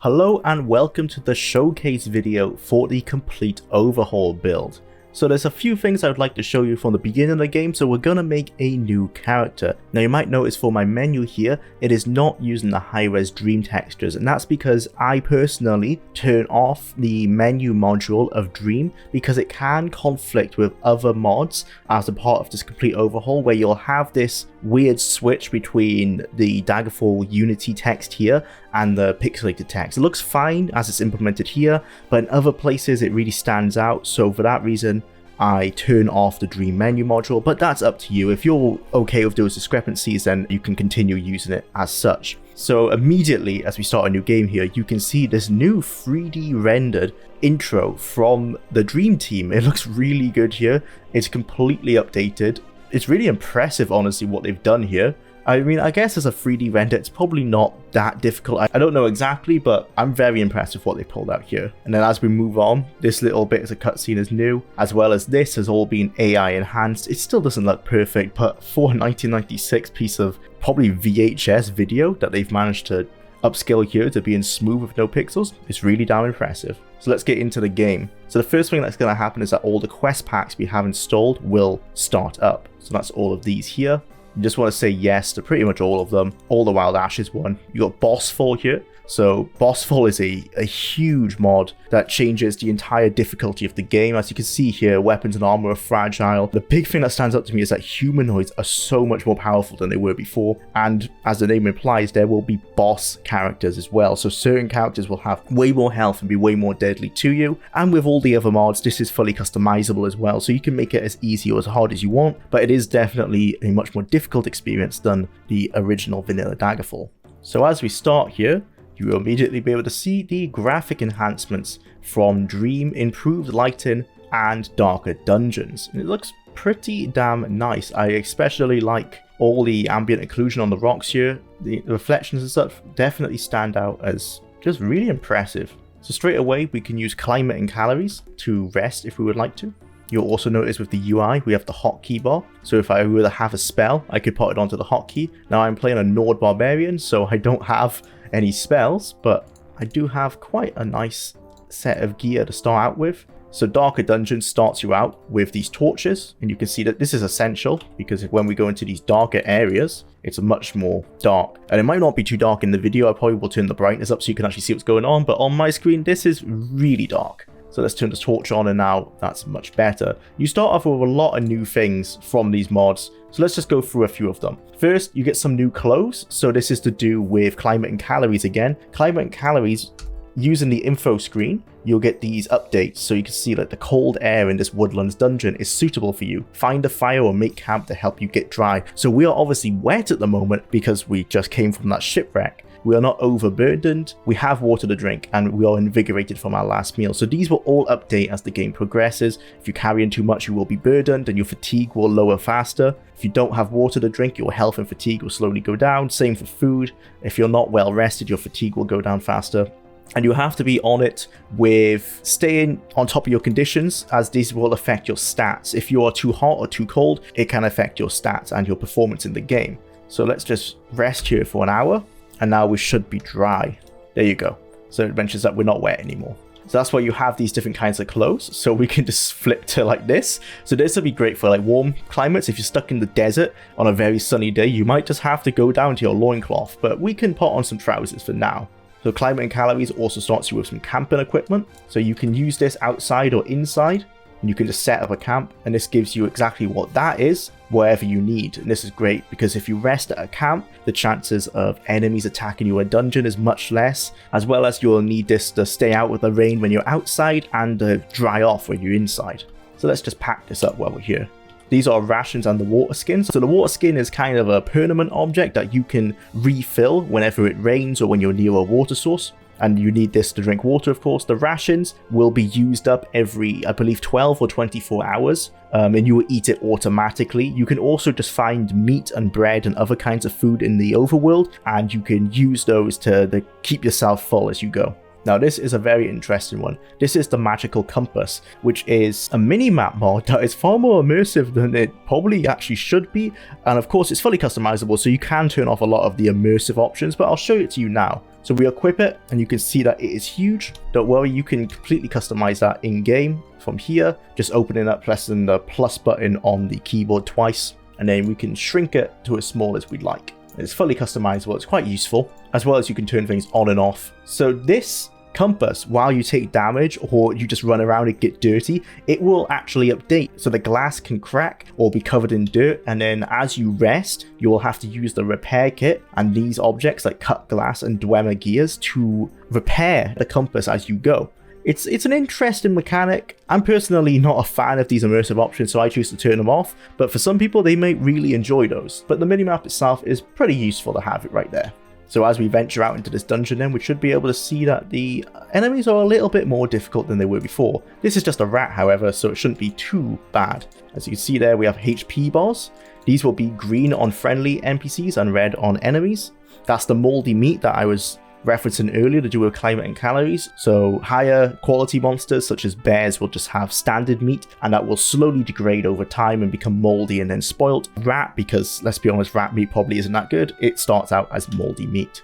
Hello and welcome to the showcase video for the complete Overhaul build. So there's a few things I would like to show you from the beginning of the game, so we're gonna make a new character. Now you might notice for my menu here, it is not using the high-res dream textures, and that's because I personally turn off the menu module of Dream because it can conflict with other mods as a part of this complete overhaul, where you'll have this weird switch between the Daggerfall Unity text here and the pixelated text. It looks fine as it's implemented here, but in other places it really stands out, so for that reason I turn off the Dream menu module, but that's up to you. If you're okay with those discrepancies, then you can continue using it as such. So immediately as we start a new game here, you can see this new 3D rendered intro from the Dream team. It looks really good here. It's completely updated. It's really impressive, honestly, what they've done here. I mean, I guess as a 3D render, it's probably not that difficult. I don't know exactly, but I'm very impressed with what they pulled out here. And then as we move on, this little bit as a cutscene is new, as well as this has all been AI enhanced. It still doesn't look perfect, but for a 1996 piece of probably VHS video that they've managed to upscale here to being smooth with no pixels, it's really damn impressive. So let's get into the game. So the first thing that's going to happen is that all the quest packs we have installed will start up. So that's all of these here. You just want to say yes to pretty much all of them. All the Wild Ashes one. You got Boss Fall here. So Boss Fall is a huge mod that changes the entire difficulty of the game. As you can see here, weapons and armor are fragile. The big thing that stands out to me is that humanoids are so much more powerful than they were before. And as the name implies, there will be boss characters as well. So certain characters will have way more health and be way more deadly to you. And with all the other mods, this is fully customizable as well. So you can make it as easy or as hard as you want. But it is definitely a much more difficult experience than the original vanilla Daggerfall. So as we start here, you will immediately be able to see the graphic enhancements from Dream, improved lighting, and darker dungeons. And it looks pretty damn nice. I especially like all the ambient occlusion on the rocks here. The reflections and stuff definitely stand out as just really impressive. So straight away we can use climate and calories to rest if we would like to. You'll also notice with the UI, we have the hotkey bar. So if I were to have a spell, I could put it onto the hotkey. Now I'm playing a Nord Barbarian, so I don't have any spells, but I do have quite a nice set of gear to start out with. So Darker Dungeon starts you out with these torches, and you can see that this is essential because when we go into these darker areas, it's much more dark. And it might not be too dark in the video. I probably will turn the brightness up so you can actually see what's going on, but on my screen, this is really dark. So let's turn the torch on, and now that's much better. You start off with a lot of new things from these mods, so let's just go through a few of them. First, you get some new clothes. So this is to do with climate and calories again. Climate and calories, using the info screen, you'll get these updates. So you can see that the cold air in this woodlands dungeon is suitable for you. Find a fire or make camp to help you get dry. So we are obviously wet at the moment because we just came from that shipwreck. We are not overburdened, we have water to drink, and we are invigorated from our last meal. So these will all update as the game progresses. If you carry in too much, you will be burdened and your fatigue will lower faster. If you don't have water to drink, your health and fatigue will slowly go down. Same for food. If you're not well rested, your fatigue will go down faster. And you have to be on it with staying on top of your conditions, as these will affect your stats. If you are too hot or too cold, it can affect your stats and your performance in the game. So let's just rest here for an hour. And now we should be dry. There you go. So it mentions that we're not wet anymore. So that's why you have these different kinds of clothes. So we can just flip to like this. So this would be great for like warm climates. If you're stuck in the desert on a very sunny day, you might just have to go down to your loincloth. But we can put on some trousers for now. So climate and calories also starts you with some camping equipment. So you can use this outside or inside. And you can just set up a camp, and this gives you exactly what that is wherever you need. And this is great because if you rest at a camp, the chances of enemies attacking you in a dungeon is much less, as well as you'll need this to stay out with the rain when you're outside and dry off when you're inside. So let's just pack this up while we're here. These are rations and the water skin. So the water skin is kind of a permanent object that you can refill whenever it rains or when you're near a water source. And you need this to drink water, of course. The rations will be used up every, I believe, 12 or 24 hours, and you will eat it automatically. You can also just find meat and bread and other kinds of food in the overworld, and you can use those to keep yourself full as you go. Now this is a very interesting one. This is the Magical Compass, which is a mini-map mod that is far more immersive than it probably actually should be. And of course it's fully customizable, so you can turn off a lot of the immersive options, but I'll show it to you now. So we equip it and you can see that it is huge. Don't worry, you can completely customize that in game from here, just opening up, pressing the plus button on the keyboard twice, and then we can shrink it to as small as we'd like. It's fully customizable, it's quite useful, as well as you can turn things on and off. So this compass, while you take damage or you just run around and get dirty, it will actually update. So the glass can crack or be covered in dirt, and then as you rest, you will have to use the repair kit and these objects like cut glass and Jwlar gears to repair the compass as you go. It's an interesting mechanic. I'm personally not a fan of these immersive options, so I choose to turn them off, but for some people they may really enjoy those. But the minimap itself is pretty useful to have it right there. So as we venture out into this dungeon then, we should be able to see that the enemies are a little bit more difficult than they were before. This is just a rat, however, so it shouldn't be too bad. As you can see there, we have HP bars. These will be green on friendly NPCs and red on enemies. That's the moldy meat that I was referencing earlier to do with climate and calories. So higher quality monsters such as bears will just have standard meat, and that will slowly degrade over time and become moldy and then spoiled. Rat, because let's be honest, rat meat probably isn't that good, it starts out as moldy meat.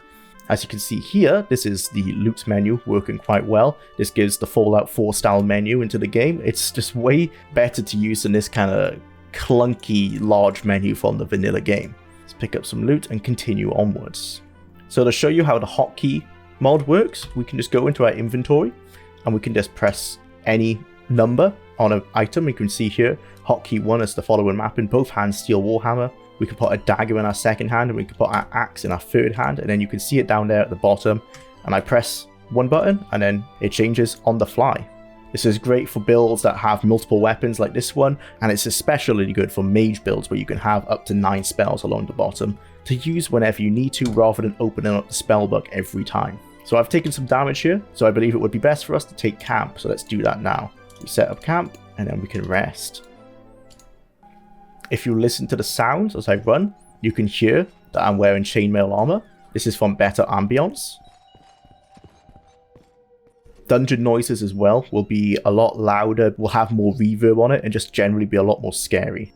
As you can see here, this is the loot menu working quite well. This gives the Fallout 4 style menu into the game. It's just way better to use than this kind of clunky large menu from the vanilla game. Let's pick up some loot and continue onwards. So to show you how the hotkey mod works, we can just go into our inventory and we can just press any number on an item. You can see here, hotkey 1 is the following map: in both hands, steel warhammer. We can put a dagger in our second hand, and we can put our axe in our third hand, and then you can see it down there at the bottom. And I press one button and then it changes on the fly. This is great for builds that have multiple weapons like this one, and it's especially good for mage builds where you can have up to 9 spells along the bottom to use whenever you need to, rather than opening up the spellbook every time. So I've taken some damage here, so I believe it would be best for us to take camp, so let's do that now. We set up camp and then we can rest. If you listen to the sounds as I run, you can hear that I'm wearing chainmail armor. This is from better ambience. Dungeon noises as well will be a lot louder, will have more reverb on it, and just generally be a lot more scary.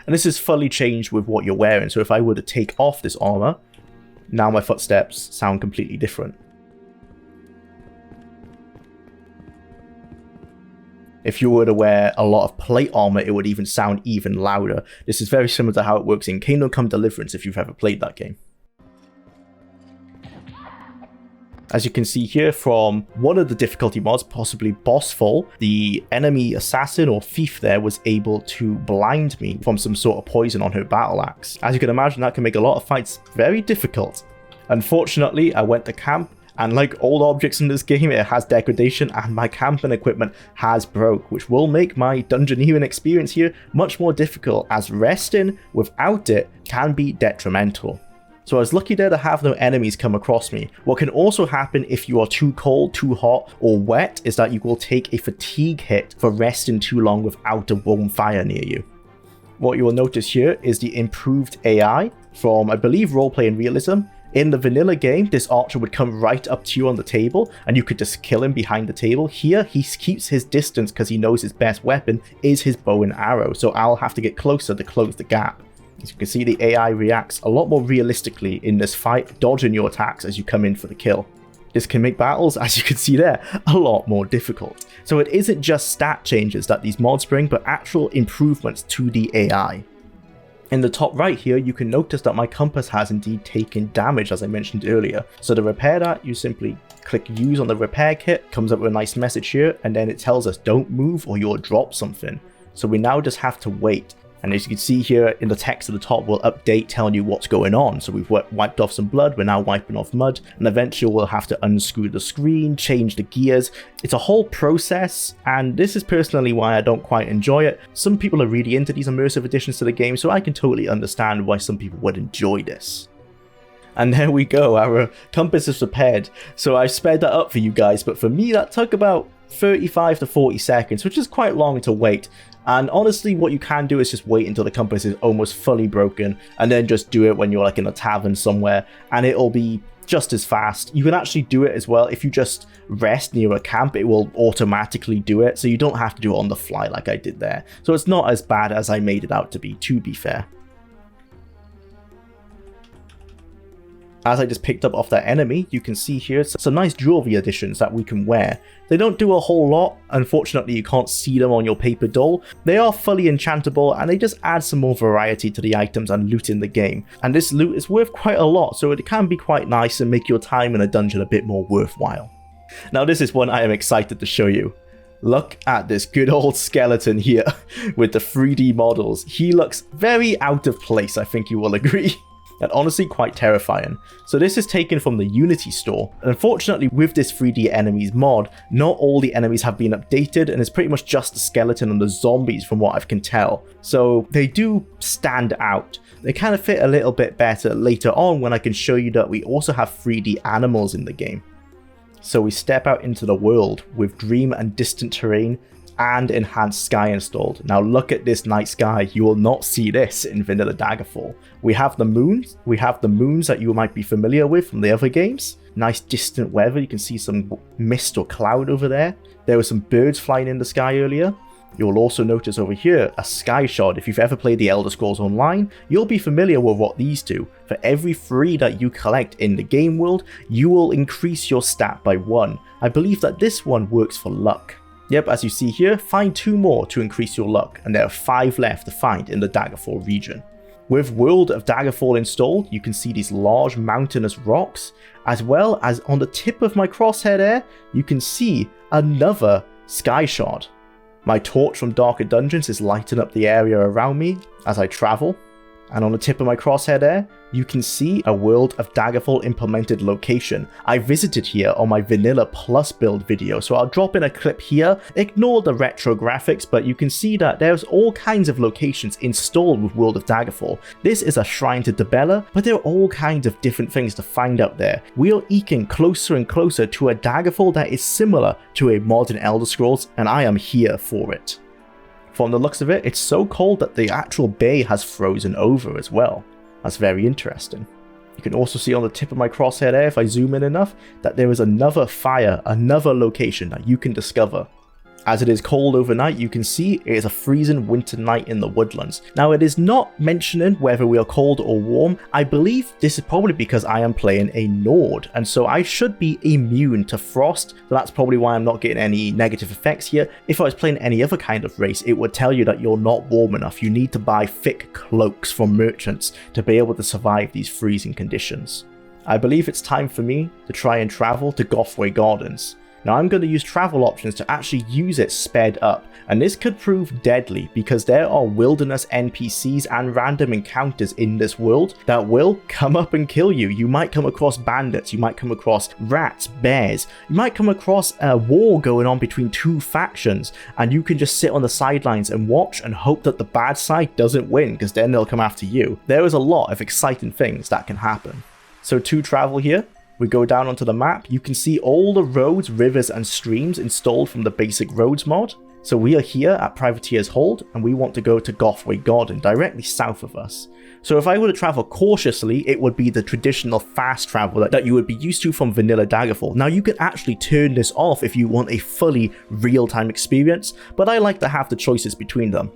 And this is fully changed with what you're wearing, so if I were to take off this armor, now my footsteps sound completely different. If you were to wear a lot of plate armor, it would even sound even louder. This is very similar to how it works in Kingdom Come Deliverance if you've ever played that game. As you can see here from one of the difficulty mods, possibly Boss Fall, the enemy assassin or thief there was able to blind me from some sort of poison on her battle axe. As you can imagine, that can make a lot of fights very difficult. Unfortunately, I went to camp, and like all objects in this game, it has degradation, and my camping equipment has broke, which will make my dungeoneering experience here much more difficult, as resting without it can be detrimental. So I was lucky there to have no enemies come across me. What can also happen if you are too cold, too hot, or wet is that you will take a fatigue hit for resting too long without a warm fire near you. What you will notice here is the improved AI from, I believe, Roleplay and Realism. In the vanilla game, this archer would come right up to you on the table and you could just kill him behind the table. Here, he keeps his distance because he knows his best weapon is his bow and arrow, so I'll have to get closer to close the gap. As you can see, the AI reacts a lot more realistically in this fight, dodging your attacks as you come in for the kill. This can make battles, as you can see there, a lot more difficult. So it isn't just stat changes that these mods bring, but actual improvements to the AI. In the top right here, you can notice that my compass has indeed taken damage, as I mentioned earlier. So to repair that, you simply click use on the repair kit, comes up with a nice message here, and then it tells us don't move or you'll drop something. So we now just have to wait. And as you can see here in the text at the top, will update telling you what's going on. So we've wiped off some blood, we're now wiping off mud, and eventually we'll have to unscrew the screen, change the gears. It's a whole process, and this is personally why I don't quite enjoy it. Some people are really into these immersive additions to the game, so I can totally understand why some people would enjoy this. And there we go, our compass is repaired. So I sped that up for you guys, but for me that took about 35 to 40 seconds, which is quite long to wait. And honestly, what you can do is just wait until the compass is almost fully broken, and then just do it when you're like in a tavern somewhere, and it'll be just as fast. You can actually do it as well if you just rest near a camp, it will automatically do it, so you don't have to do it on the fly like I did there. So it's not as bad as I made it out to be fair. As I just picked up off that enemy, you can see here some nice jewelry additions that we can wear. They don't do a whole lot, unfortunately you can't see them on your paper doll. They are fully enchantable and they just add some more variety to the items and loot in the game. And this loot is worth quite a lot, so it can be quite nice and make your time in a dungeon a bit more worthwhile. Now this is one I am excited to show you. Look at this good old skeleton here with the 3D models. He looks very out of place, I think you will agree. And honestly quite terrifying. So this is taken from the Unity store. Unfortunately with this 3D enemies mod, not all the enemies have been updated and it's pretty much just the skeleton and the zombies from what I can tell. So they do stand out. They kind of fit a little bit better later on when I can show you that we also have 3D animals in the game. So we step out into the world with dream and distant terrain and enhanced sky installed. Now look at this night sky, you will not see this in vanilla Daggerfall. We have the moons that you might be familiar with from the other games. Nice distant weather, you can see some mist or cloud over there. There were some birds flying in the sky earlier. You'll also notice over here a sky shard. If you've ever played the Elder Scrolls Online, you'll be familiar with what these do. For every 3 that you collect in the game world, you will increase your stat by 1. I believe that this one works for luck. Yep, as you see here, find 2 more to increase your luck, and there are 5 left to find in the Daggerfall region. With World of Daggerfall installed, you can see these large mountainous rocks, as well as on the tip of my crosshair there, you can see another sky shard. My torch from Darker Dungeons is lighting up the area around me as I travel. And on the tip of my crosshair there, you can see a World of Daggerfall implemented location. I visited here on my Vanilla Plus build video, so I'll drop in a clip here. Ignore the retro graphics, but you can see that there's all kinds of locations installed with World of Daggerfall. This is a shrine to Debella, but there are all kinds of different things to find out there. We are eking closer and closer to a Daggerfall that is similar to a modern Elder Scrolls, and I am here for it. From the looks of it, it's so cold that the actual bay has frozen over as well. That's very interesting. You can also see on the tip of my crosshair there, if I zoom in enough, that there is another fire, another location that you can discover. As it is cold overnight, you can see it is a freezing winter night in the woodlands. Now it is not mentioning whether we are cold or warm. I believe this is probably because I am playing a Nord, and so I should be immune to frost. So that's probably why I'm not getting any negative effects here. If I was playing any other kind of race, it would tell you that you're not warm enough. You need to buy thick cloaks from merchants to be able to survive these freezing conditions. I believe it's time for me to try and travel to Gothway Gardens. Now I'm going to use travel options to actually use it sped up, and this could prove deadly because there are wilderness NPCs and random encounters in this world that will come up and kill you. You might come across bandits, you might come across rats, bears, you might come across a war going on between 2 factions, and you can just sit on the sidelines and watch and hope that the bad side doesn't win, because then they'll come after you. There is a lot of exciting things that can happen. So to travel here, we go down onto the map, you can see all the roads, rivers and streams installed from the basic roads mod. So we are here at Privateer's Hold and we want to go to Gothway Garden, directly south of us. So if I were to travel cautiously, it would be the traditional fast travel that you would be used to from Vanilla Daggerfall. Now you can actually turn this off if you want a fully real-time experience, but I like to have the choices between them.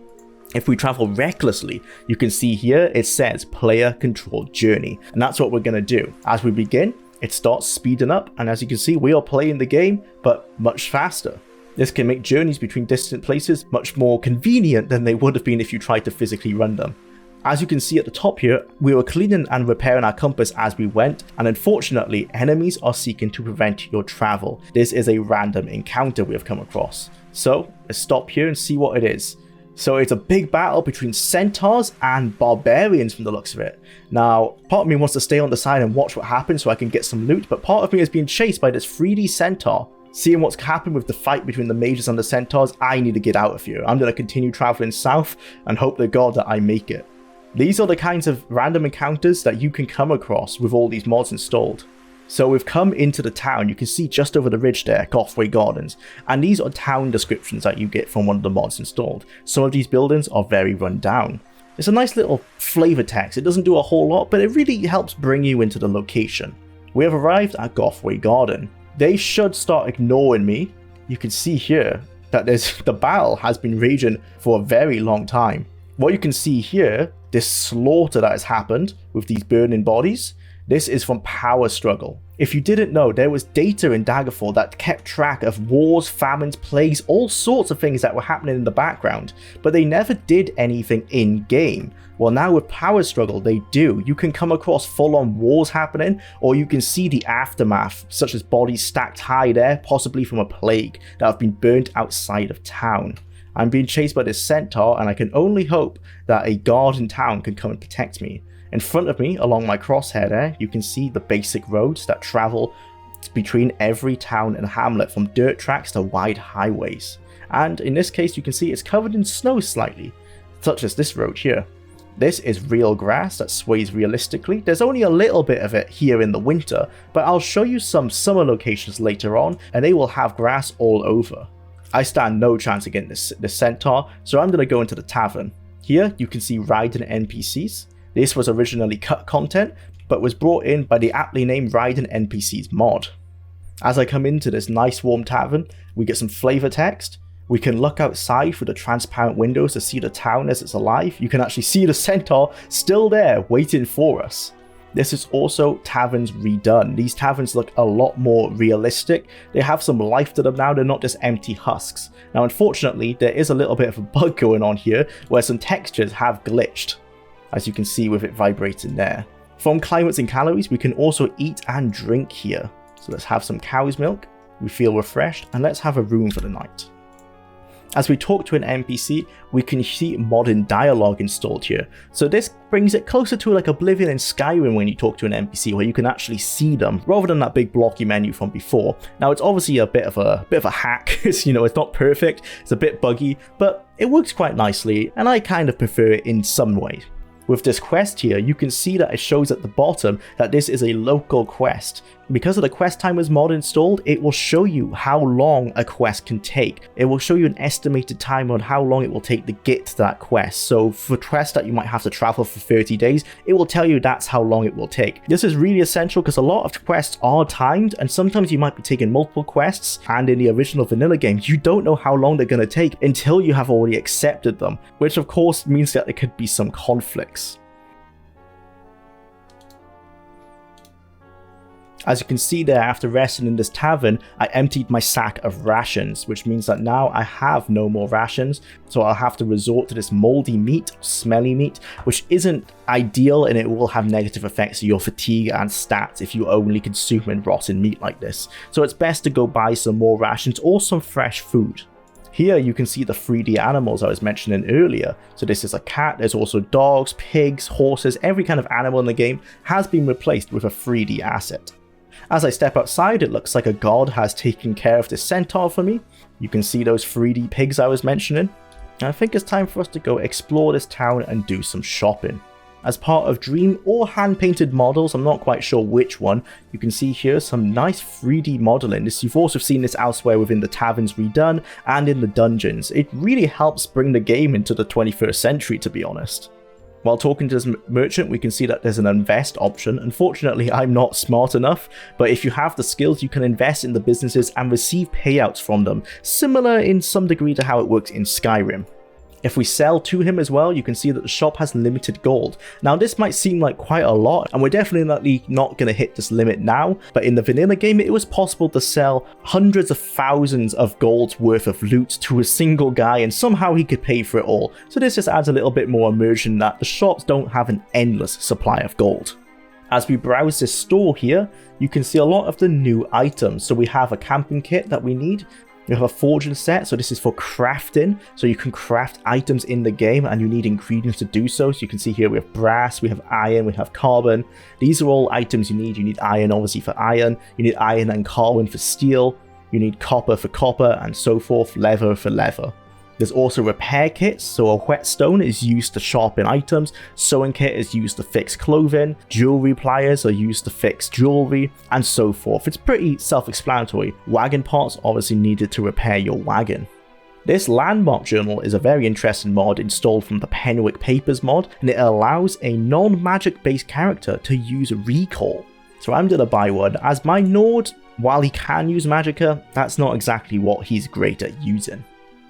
If we travel recklessly, you can see here it says player controlled journey, and that's what we're going to do. As we begin, it starts speeding up, and as you can see, we are playing the game, but much faster. This can make journeys between distant places much more convenient than they would have been if you tried to physically run them. As you can see at the top here, we were cleaning and repairing our compass as we went, and unfortunately, enemies are seeking to prevent your travel. This is a random encounter we have come across. So, let's stop here and see what it is. So it's a big battle between centaurs and barbarians from the looks of it. Now, part of me wants to stay on the side and watch what happens so I can get some loot, but part of me is being chased by this 3D centaur. Seeing what's happened with the fight between the mages and the centaurs, I need to get out of here. I'm going to continue traveling south and hope to God that I make it. These are the kinds of random encounters that you can come across with all these mods installed. So we've come into the town. You can see just over the ridge there, Gothway Gardens, and these are town descriptions that you get from one of the mods installed. Some of these buildings are very run down. It's a nice little flavor text. It doesn't do a whole lot, but it really helps bring you into the location. We have arrived at Gothway Garden. They should start ignoring me. You can see here that the battle has been raging for a very long time. What you can see here, this slaughter that has happened with these burning bodies, This is from Power Struggle. If you didn't know, there was data in Daggerfall that kept track of wars, famines, plagues, all sorts of things that were happening in the background, but they never did anything in-game. Well, now with Power Struggle, they do. You can come across full-on wars happening, or you can see the aftermath, such as bodies stacked high there, possibly from a plague, that have been burnt outside of town. I'm being chased by this centaur, and I can only hope that a guard in town can come and protect me. In front of me, along my crosshair there, you can see the basic roads that travel between every town and hamlet, from dirt tracks to wide highways. And in this case, you can see it's covered in snow slightly, such as this road here. This is real grass that sways realistically. There's only a little bit of it here in the winter, but I'll show you some summer locations later on, and they will have grass all over. I stand no chance against this centaur, so I'm going to go into the tavern. Here, you can see riding NPCs. This was originally cut content, but was brought in by the aptly named Riding NPCs mod. As I come into this nice warm tavern, we get some flavor text. We can look outside through the transparent windows to see the town as it's alive. You can actually see the centaur still there waiting for us. This is also taverns redone. These taverns look a lot more realistic. They have some life to them now, they're not just empty husks. Now unfortunately, there is a little bit of a bug going on here where some textures have glitched, as you can see with it vibrating there. From climates and calories, we can also eat and drink here. So let's have some cow's milk, we feel refreshed, and let's have a room for the night. As we talk to an NPC, we can see modern dialogue installed here. So this brings it closer to like Oblivion and Skyrim when you talk to an NPC, where you can actually see them rather than that big blocky menu from before. Now it's obviously a bit of a hack. It's, you know, it's not perfect, it's a bit buggy, but it works quite nicely, and I kind of prefer it in some way. With this quest here, you can see that it shows at the bottom that this is a local quest. Because of the quest timers mod installed, it will show you how long a quest can take. It will show you an estimated time on how long it will take to get to that quest. So for quests that you might have to travel for 30 days, it will tell you that's how long it will take. This is really essential because a lot of quests are timed, and sometimes you might be taking multiple quests, and in the original vanilla game, you don't know how long they're going to take until you have already accepted them, which of course means that there could be some conflicts. As you can see there, after resting in this tavern, I emptied my sack of rations, which means that now I have no more rations, so I'll have to resort to this moldy meat, smelly meat, which isn't ideal, and it will have negative effects to your fatigue and stats if you only consume rotten meat like this. So it's best to go buy some more rations or some fresh food. Here you can see the 3D animals I was mentioning earlier. So this is a cat, there's also dogs, pigs, horses, every kind of animal in the game has been replaced with a 3D asset. As I step outside, it looks like a god has taken care of this centaur for me. You can see those 3D pigs I was mentioning. And I think it's time for us to go explore this town and do some shopping. As part of dream or hand-painted models, I'm not quite sure which one, you can see here some nice 3D modeling. You've also seen this elsewhere within the taverns redone and in the dungeons. It really helps bring the game into the 21st century, to be honest. While talking to this merchant, we can see that there's an invest option. Unfortunately, I'm not smart enough, but if you have the skills, you can invest in the businesses and receive payouts from them, similar in some degree to how it works in Skyrim. If we sell to him as well, you can see that the shop has limited gold. Now this might seem like quite a lot, and we're definitely not going to hit this limit now, but in the vanilla game it was possible to sell hundreds of thousands of gold's worth of loot to a single guy, and somehow he could pay for it all. So this just adds a little bit more immersion that the shops don't have an endless supply of gold. As we browse this store here, you can see a lot of the new items. So we have a camping kit that we need. We have a forging set, so this is for crafting, so you can craft items in the game and you need ingredients to do so. So you can see here we have brass, we have iron, we have carbon. These are all items you need. You need iron obviously for iron, you need iron and carbon for steel, you need copper for copper, and so forth, leather for leather. There's also repair kits, so a whetstone is used to sharpen items, sewing kit is used to fix clothing, jewelry pliers are used to fix jewelry, and so forth. It's pretty self-explanatory. Wagon parts obviously needed to repair your wagon. This landmark journal is a very interesting mod installed from the Penwick Papers mod, and it allows a non-magic based character to use recall. So I'm gonna buy one, as my Nord, while he can use magicka, that's not exactly what he's great at using.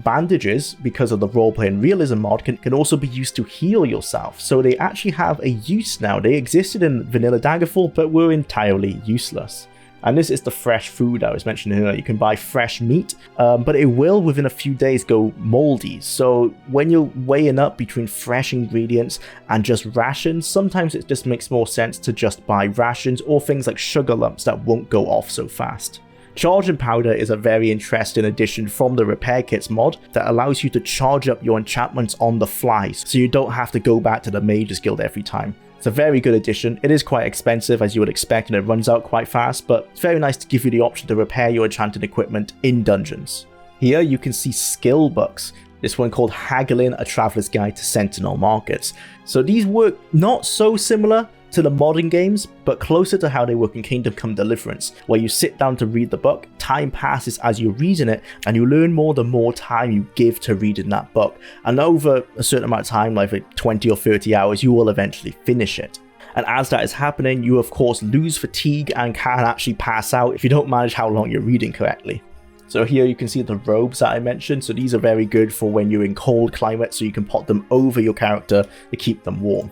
Bandages, because of the roleplay and realism mod, can also be used to heal yourself, so they actually have a use now. They existed in vanilla Daggerfall, but were entirely useless. And this is the fresh food I was mentioning earlier. You can buy fresh meat, but it will within a few days go moldy. So when you're weighing up between fresh ingredients and just rations, sometimes it just makes more sense to just buy rations or things like sugar lumps that won't go off so fast. Charge and Powder is a very interesting addition from the Repair Kits mod that allows you to charge up your enchantments on the fly, so you don't have to go back to the Mages Guild every time. It's a very good addition. It is quite expensive as you would expect, and it runs out quite fast, but it's very nice to give you the option to repair your enchanted equipment in dungeons. Here you can see skill books. This one called Haggling, a Traveler's Guide to Sentinel Markets. So these work not so similar to the modern games, but closer to how they work in Kingdom Come Deliverance, where you sit down to read the book, time passes as you're reading it, and you learn more the more time you give to reading that book. And over a certain amount of time, like 20 or 30 hours, you will eventually finish it. And as that is happening, you of course lose fatigue and can actually pass out if you don't manage how long you're reading correctly. So here you can see the robes that I mentioned, so these are very good for when you're in cold climates, so you can put them over your character to keep them warm.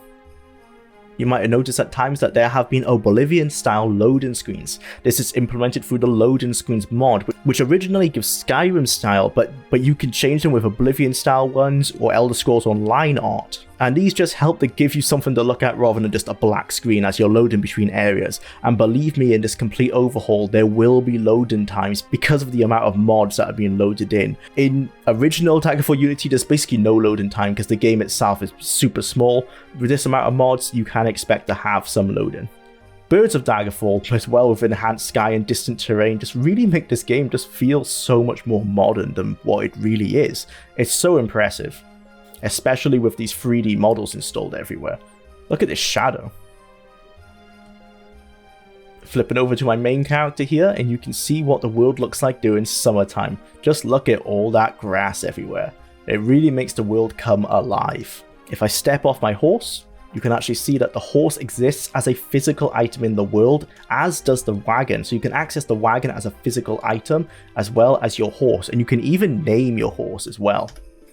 You might have noticed at times that there have been Oblivion style loading screens. This is implemented through the loading screens mod, which originally gives Skyrim style, but you can change them with Oblivion style ones or Elder Scrolls Online art. And these just help to give you something to look at rather than just a black screen as you're loading between areas. And believe me, in this complete overhaul, there will be loading times because of the amount of mods that are being loaded in. In original Daggerfall Unity, there's basically no loading time because the game itself is super small. With this amount of mods, you can expect to have some loading. Birds of Daggerfall, as well with enhanced sky and distant terrain, just really make this game just feel so much more modern than what it really is. It's so impressive, especially with these 3D models installed everywhere. Look at this shadow. Flipping over to my main character here, and you can see what the world looks like during summertime. Just look at all that grass everywhere. It really makes the world come alive. If I step off my horse, you can actually see that the horse exists as a physical item in the world, as does the wagon. So you can access the wagon as a physical item, as well as your horse, and you can even name your horse as well.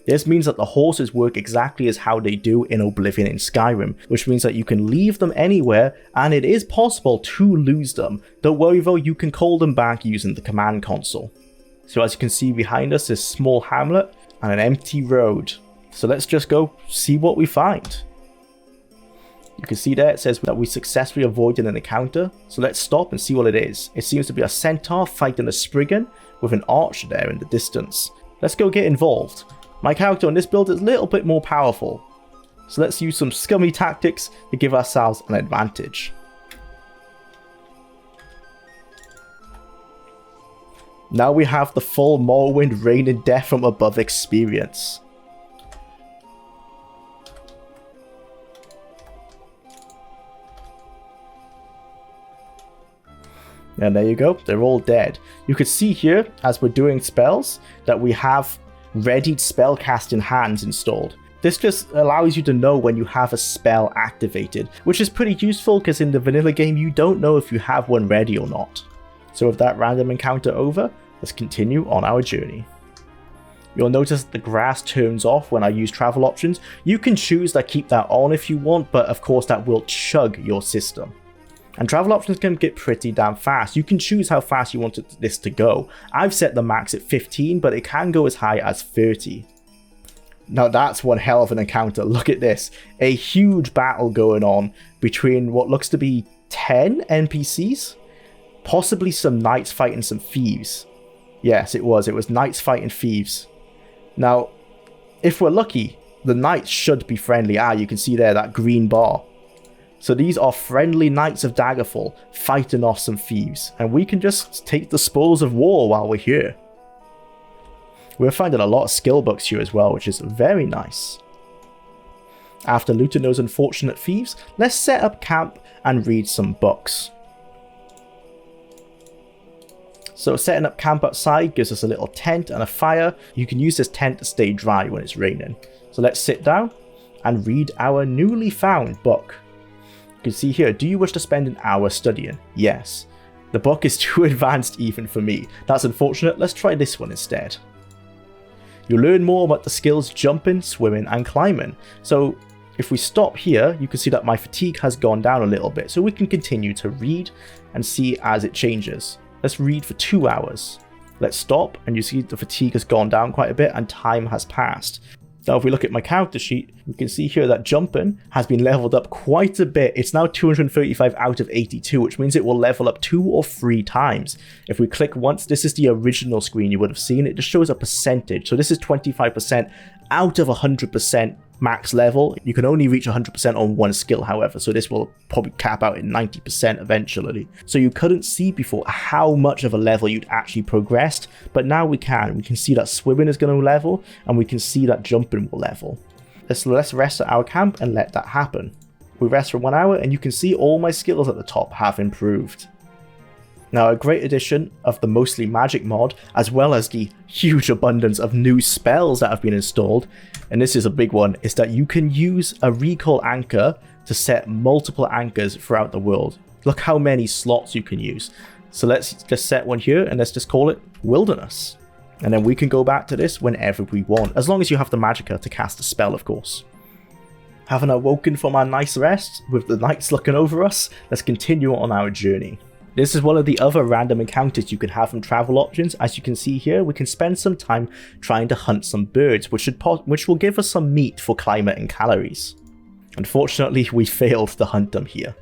This means that the horses work exactly as how they do in Oblivion in Skyrim, which means that you can leave them anywhere, and it is possible to lose them. Don't worry though, you can call them back using the command console. So as you can see behind us, this small hamlet and an empty road. So let's just go see what we find. You can see there it says that we successfully avoided an encounter, so let's stop and see what it is. It seems to be a centaur fighting a spriggan with an archer there in the distance. Let's go get involved. My character on this build is a little bit more powerful, so let's use some scummy tactics to give ourselves an advantage. Now we have the full Morrowind raining death from above experience. And there you go, they're all dead. You could see here, as we're doing spells, that we have readied spellcasting hands installed. This just allows you to know when you have a spell activated, which is pretty useful because in the vanilla game you don't know if you have one ready or not. So with that random encounter over, let's continue on our journey. You'll notice that the grass turns off when I use travel options. You can choose to keep that on if you want, but of course that will chug your system. And travel options can get pretty damn fast. You can choose how fast you want this to go. I've set the max at 15, but it can go as high as 30. Now that's one hell of an encounter. Look at this. A huge battle going on between what looks to be 10 NPCs. Possibly some knights fighting some thieves. Yes, it was. It was knights fighting thieves. Now, if we're lucky, the knights should be friendly. You can see there that green bar. So these are friendly knights of Daggerfall fighting off some thieves, and we can just take the spoils of war while we're here. We're finding a lot of skill books here as well, which is very nice. After looting those unfortunate thieves, let's set up camp and read some books. So setting up camp outside gives us a little tent and a fire. You can use this tent to stay dry when it's raining. So let's sit down and read our newly found book. You can see here, do you wish to spend an hour studying? Yes. The book is too advanced even for me. That's unfortunate. Let's try this one instead. You'll learn more about the skills jumping, swimming and climbing. So if we stop here, you can see that my fatigue has gone down a little bit, so we can continue to read and see as it changes. Let's read for 2 hours. Let's stop, and you see the fatigue has gone down quite a bit and time has passed. Now if we look at my character sheet, we can see here that jumping has been leveled up quite a bit. It's now 235 out of 82, which means it will level up 2 or 3 times. If we click once, this is the original screen you would have seen. It just shows a percentage. So this is 25% out of 100% max level. You can only reach 100% on one skill, however, so this will probably cap out at 90% eventually. So you couldn't see before how much of a level you'd actually progressed, but now we can. We can see that swimming is going to level, and we can see that jumping will level. Let's rest at our camp and let that happen. We rest for 1 hour, and you can see all my skills at the top have improved. Now, a great addition of the mostly magic mod, as well as the huge abundance of new spells that have been installed, and this is a big one, is that you can use a recall anchor to set multiple anchors throughout the world. Look how many slots you can use. So let's just set one here, and let's just call it Wilderness. And then we can go back to this whenever we want, as long as you have the magicka to cast a spell, of course. Having awoken from our nice rest, with the knights looking over us, let's continue on our journey. This is one of the other random encounters you can have from travel options. As you can see here, we can spend some time trying to hunt some birds, which will give us some meat for climate and calories. Unfortunately, we failed to hunt them here.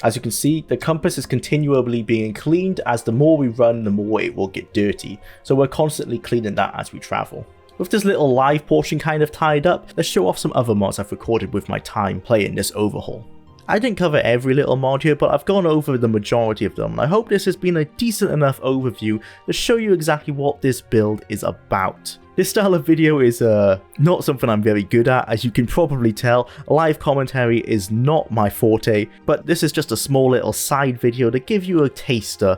As you can see, the compass is continually being cleaned. As the more we run, the more it will get dirty. So we're constantly cleaning that as we travel. With this little live portion kind of tied up, let's show off some other mods I've recorded with my time playing this Overhaul. I didn't cover every little mod here, but I've gone over the majority of them, and I hope this has been a decent enough overview to show you exactly what this build is about. This style of video is not something I'm very good at, as you can probably tell. Live commentary is not my forte, but this is just a small little side video to give you a taster